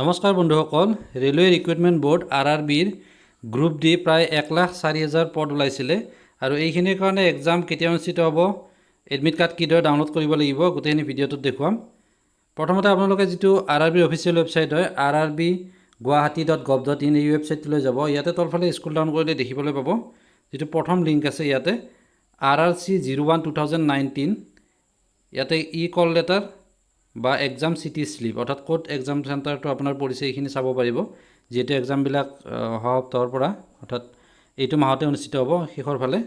নমস্কাৰ বন্ধুসকল, railway recruitment board RRBৰ গ্ৰুপ ডি প্ৰায় 1,04,000 পদ ওলাইছিলে আৰু এইখিনিৰ কাৰণে এক্সাম কেতিয়া অনুষ্ঠিত হ'ব, এডমিট কাৰ্ড কিদৰে ডাউনলোড কৰিব লাগিব গোটেইখিনি ভিডিঅ'টোত দেখুৱাম। প্ৰথমতে আপোনালোকে যিটো RRBৰ অফিচিয়েল ৱেবছাইট হয় rrbguwahati.gov.in এই ৱেবছাইটটোলৈ যাব। ইয়াতে তলফালে স্ক্ৰল ডাউন কৰিলে দেখিবলৈ পাব যিটো প্ৰথম লিংক আছে ইয়াতে RRC 01-2019 ইয়াতে কল লেটাৰ বা এক্সাম চিটি স্লিপ অৰ্থাৎ কোড এক্সাম চেণ্টাৰটো আপোনাৰ পৰিছে এইখিনি চাব পাৰিব। যেহেতু এক্সামবিলাক অহা সপ্তাহৰ পৰা অৰ্থাৎ এইটো মাহতে অনুষ্ঠিত হ'ব শেষৰ ফালে।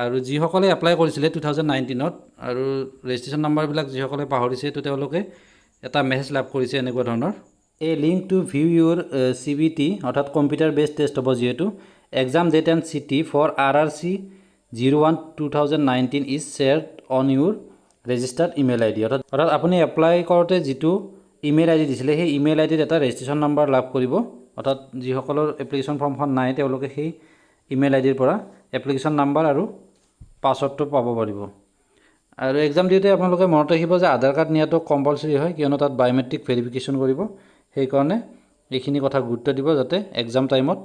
আৰু যিসকলে এপ্লাই কৰিছিলে 2019ত আৰু ৰেজিষ্ট্ৰেশ্যন নাম্বাৰবিলাক যিসকলে পাহৰিছে তো তেওঁলোকে এটা মেছেজ লাভ কৰিছে এনেকুৱা ধৰণৰ a link to view your CBT অৰ্থাৎ কম্পিউটাৰ বেছড টেষ্ট হ'ব। যিহেতু exam date and city for RRC 01-2019 is shared on your registered email ID অৰ্থাৎ আপুনি এপ্লাই কৰোঁতে যিটো ইমেইল ID দিছিলে সেই ইমেইল IDত এটা ৰেজিষ্ট্ৰেশ্যন নাম্বাৰ লাভ কৰিব। অৰ্থাৎ যিসকলৰ এপ্লিকেশ্যন ফৰ্মখন নাই তেওঁলোকে সেই ইমেইল IDৰ পৰা এপ্লিকেশ্যন নাম্বাৰ আৰু পাছৱৰ্ডটো পাব পাৰিব। আৰু এক্সাম দিওঁতে আপোনালোকে মনত ৰাখিব যে আধাৰ কাৰ্ড নিয়াটো কম্পালচৰি হয়, কিয়নো তাত বায়'মেট্ৰিক ভেৰিফিকেশ্যন কৰিব। সেইকাৰণে এইখিনি কথা গুৰুত্ব দিব যাতে এক্সাম টাইমত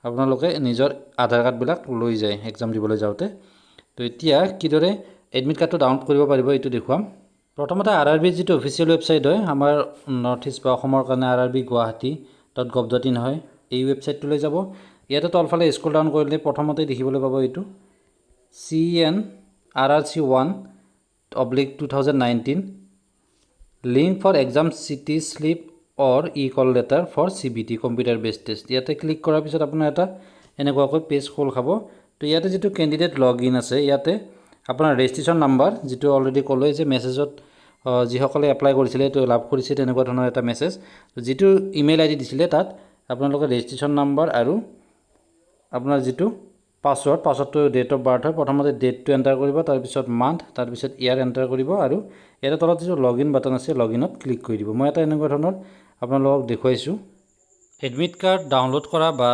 আপোনালোকে নিজৰ আধাৰ কাৰ্ডবিলাক লৈ যায় এক্সাম দিবলৈ যাওঁতে। তো এতিয়া কিদৰে এডমিট কাৰ্ডটো ডাউনলোড কৰিব পাৰিব এইটো দেখুৱাম। প্ৰথমতে RRBৰ যিটো অফিচিয়েল ৱেবছাইট হয় আমাৰ নৰ্থ ইষ্ট বা অসমৰ কাৰণে rrbguwahati.gov.in হয়, এই ৱেবছাইটটোলৈ যাব। ইয়াতে তলফালে স্ক্ৰল ডাউন কৰিলে প্ৰথমতে দেখিবলৈ পাব এইটো CN RRC 1/2019 link for exam city slip or call letter for CBT computer based test. ইয়াতে ক্লিক কৰাৰ পিছত আপোনাৰ এটা এনেকুৱাকৈ পেজ খোল খাব। তো ইয়াতে যিটো কেণ্ডিডেট লগ ইন আছে ইয়াতে আপোনাৰ ৰেজিষ্ট্ৰেশ্যন নাম্বাৰ যিটো অলৰেডি ক'লোৱে যে মেছেজত যিসকলে এপ্লাই কৰিছিলে এইটো লাভ কৰিছে তেনেকুৱা ধৰণৰ এটা মেছেজ। যিটো ইমেইল ID দিছিলে তাত আপোনালোকে ৰেজিষ্ট্ৰেশ্যন নাম্বাৰ আৰু আপোনাৰ যিটো পাছৱৰ্ডটো ডেট অফ বাৰ্থ হয়। প্ৰথমতে ডেটটো এণ্টাৰ কৰিব, তাৰপিছত মান্থ, তাৰপিছত ইয়াৰ এণ্টাৰ কৰিব আৰু ইয়াতে তলত যিটো লগ ইন বাটন আছে লগ ইনত ক্লিক কৰি দিব। মই এটা এনেকুৱা ধৰণৰ আপোনালোকক দেখুৱাইছোঁ। এডমিট কাৰ্ড ডাউনলোড কৰা বা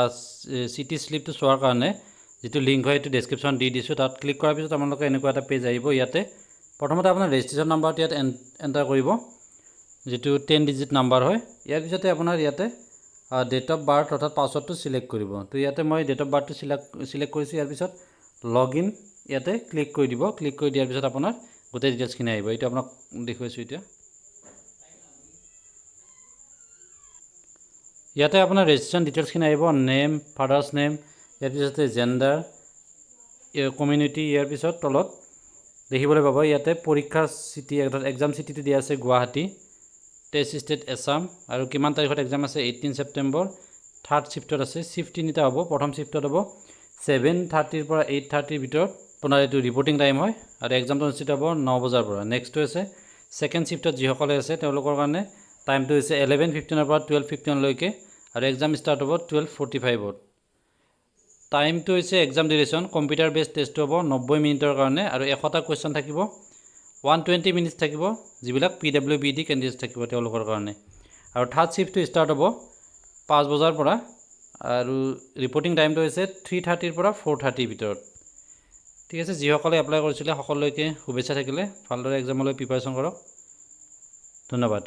চিটি স্লিপটো চোৱাৰ কাৰণে যিটো লিংক হয় এইটো ডেছক্ৰিপশ্যন দি দিছোঁ। তাত ক্লিক কৰাৰ পিছত আপোনালোকে এনেকুৱা এটা পেজ আহিব। ইয়াতে প্ৰথমতে আপোনাৰ ৰেজিষ্ট্ৰেশ্যন নাম্বাৰটো ইয়াত এণ্টাৰ কৰিব, যিটো 10 ডিজিট নাম্বাৰ হয়। ইয়াৰ পিছতে আপোনাৰ ইয়াতে ডেট অফ বাৰ্থ অৰ্থাৎ পাছৱৰ্ডটো চিলেক্ট কৰিব। তো ইয়াতে মই ডেট অফ বাৰ্থটো চিলেক্ট কৰিছোঁ। ইয়াৰ পিছত লগ ইন ইয়াতে ক্লিক কৰি দিব। ক্লিক কৰি দিয়াৰ পিছত আপোনাৰ গোটেই ডিটেইলছখিনি আহিব। এইটো আপোনাক দেখুৱাইছোঁ এতিয়া। ইয়াতে আপোনাৰ ৰেজিষ্ট্ৰেশ্যন ডিটেইলছখিনি আহিব, নেম, ফাদাৰ্ছ নেম, ইয়াৰ পিছতে জেণ্ডাৰ, কমিউনিটি, ইয়াৰ পিছত তলত দেখিবলৈ পাব ইয়াতে পৰীক্ষাৰ চিটি অৰ্থাৎ এক্সাম চিটিটো দিয়া আছে গুৱাহাটী, টেষ্ট ষ্টেট আছাম আৰু কিমান তাৰিখত এক্সাম আছে 18 ছেপ্টেম্বৰ। থাৰ্ড শ্বিফ্টত আছে, শ্বিফ্ট তিনিটা হ'ব। প্ৰথম শ্বিফ্টত হ'ব 7:30 পৰা 8:30 ভিতৰত আপোনাৰ এইটো ৰিপৰ্টিং টাইম হয় আৰু এক্সামটো অনুষ্ঠিত হ'ব 9 বজাৰ পৰা। নেক্সটটো হৈছে ছেকেণ্ড শ্বিফ্টত যিসকলে আছে তেওঁলোকৰ কাৰণে টাইমটো হৈছে 11:15 পৰা 12:15 লৈকে আৰু এক্সাম ষ্টাৰ্ট হ'ব 12:45-ত। টাইমটো হৈছে এক্সাম ডিউৰেশ্যন কম্পিউটাৰ বেছড টেষ্টটো হ'ব 90 মিনিটৰ কাৰণে আৰু 100টা কুৱেশ্যন থাকিব, 120 মিনিটছ থাকিব যিবিলাক PWBD কেণ্ডিডেটছ থাকিব তেওঁলোকৰ কাৰণে। আৰু থাৰ্ড শ্বিফ্টটো ষ্টাৰ্ট হ'ব 5 বজাৰ পৰা আৰু ৰিপৰ্টিং টাইমটো হৈছে 3:30 পৰা 4:30 ভিতৰত। ঠিক আছে, যিসকলে এপ্লাই কৰিছিলে সকলোকে শুভেচ্ছা থাকিলে। ভালদৰে এক্সামলৈ প্ৰিপাৰেশ্যন কৰক। ধন্যবাদ।